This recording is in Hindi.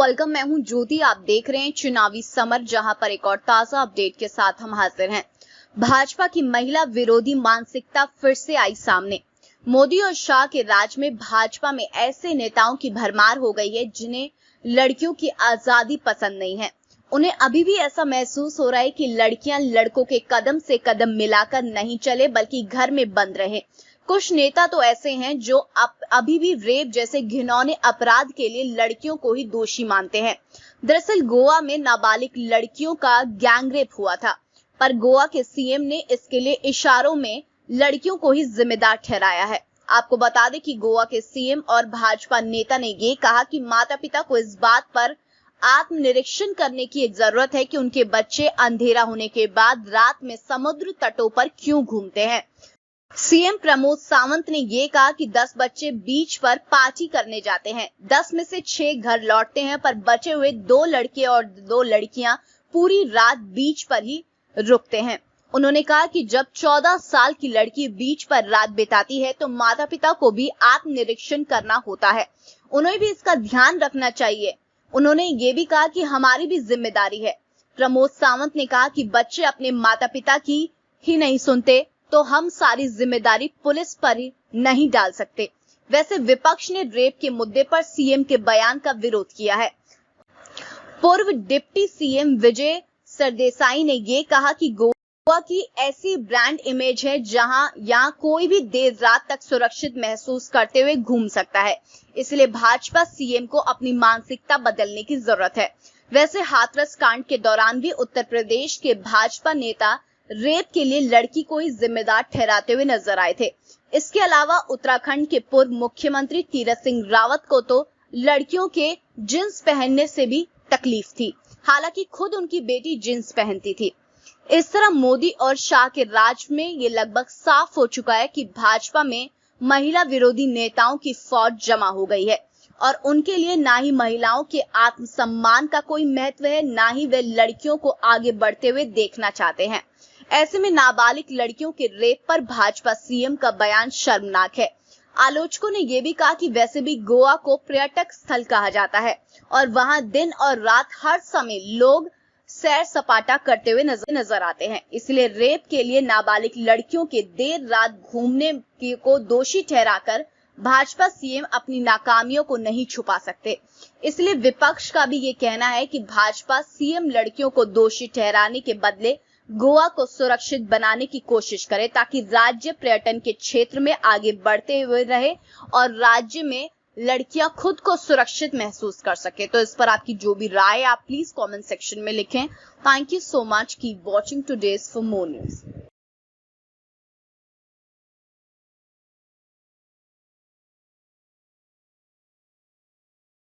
वेलकम। मैं हूं ज्योति। आप देख रहे हैं चुनावी समर, जहां पर एक और ताजा अपडेट के साथ हम हाजिर हैं। भाजपा की महिला विरोधी मानसिकता फिर से आई सामने। मोदी और शाह के राज में भाजपा में ऐसे नेताओं की भरमार हो गई है जिन्हें लड़कियों की आजादी पसंद नहीं है। उन्हें अभी भी ऐसा महसूस हो रहा है कि लड़कियां लड़कों के कदम से कदम मिलाकर नहीं चले, बल्कि घर में बंद रहे। कुछ नेता तो ऐसे हैं जो अभी भी रेप जैसे घिनौने अपराध के लिए लड़कियों को ही दोषी मानते हैं। दरअसल गोवा में नाबालिग लड़कियों का गैंगरेप हुआ था, पर गोवा के सीएम ने इसके लिए इशारों में लड़कियों को ही जिम्मेदार ठहराया है। आपको बता दें कि गोवा के सीएम और भाजपा नेता ने ये कहा कि माता पिता को इस बात पर आत्मनिरीक्षण करने की जरूरत है कि उनके बच्चे अंधेरा होने के बाद रात में समुद्र तटों पर क्यों घूमते हैं। सीएम प्रमोद सावंत ने ये कहा कि 10 बच्चे बीच पर पार्टी करने जाते हैं, 10 में से 6 घर लौटते हैं, पर बचे हुए 2 लड़के और 2 लड़कियां पूरी रात बीच पर ही रुकते हैं। उन्होंने कहा कि जब 14 साल की लड़की बीच पर रात बिताती है तो माता पिता को भी आत्मनिरीक्षण करना होता है, उन्हें भी इसका ध्यान रखना चाहिए। उन्होंने ये भी कहा कि हमारी भी जिम्मेदारी है। प्रमोद सावंत ने कहा कि बच्चे अपने माता पिता की ही नहीं सुनते तो हम सारी जिम्मेदारी पुलिस पर ही नहीं डाल सकते। वैसे विपक्ष ने रेप के मुद्दे पर सीएम के बयान का विरोध किया है। पूर्व डिप्टी सीएम विजय सरदेसाई ने ये कहा कि गोवा की ऐसी ब्रांड इमेज है जहां यहां कोई भी देर रात तक सुरक्षित महसूस करते हुए घूम सकता है, इसलिए भाजपा सीएम को अपनी मानसिकता बदलने की जरूरत है। वैसे हाथरस कांड के दौरान भी उत्तर प्रदेश के भाजपा नेता रेप के लिए लड़की को ही जिम्मेदार ठहराते हुए नजर आए थे। इसके अलावा उत्तराखंड के पूर्व मुख्यमंत्री तीरथ सिंह रावत को तो लड़कियों के जींस पहनने से भी तकलीफ थी, हालांकि खुद उनकी बेटी जींस पहनती थी। इस तरह मोदी और शाह के राज में ये लगभग साफ हो चुका है कि भाजपा में महिला विरोधी नेताओं की फौज जमा हो गई है और उनके लिए ना ही महिलाओं के आत्मसम्मान का कोई महत्व है, ना ही वे लड़कियों को आगे बढ़ते हुए देखना चाहते हैं। ऐसे में नाबालिग लड़कियों के रेप पर भाजपा सीएम का बयान शर्मनाक है। आलोचकों ने यह भी कहा कि वैसे भी गोवा को पर्यटक स्थल कहा जाता है और वहां दिन और रात हर समय लोग सैर सपाटा करते हुए नजर आते हैं, इसलिए रेप के लिए नाबालिग लड़कियों के देर रात घूमने को दोषी ठहराकर भाजपा सीएम अपनी नाकामियों को नहीं छुपा सकते। इसलिए विपक्ष का भी ये कहना है कि भाजपा सीएम लड़कियों को दोषी ठहराने के बदले गोवा को सुरक्षित बनाने की कोशिश करे, ताकि राज्य पर्यटन के क्षेत्र में आगे बढ़ते हुए रहे और राज्य में लड़कियां खुद को सुरक्षित महसूस कर सके। तो इस पर आपकी जो भी राय है आप प्लीज कमेंट सेक्शन में लिखें। Thank you so much. Keep watching today's for more news.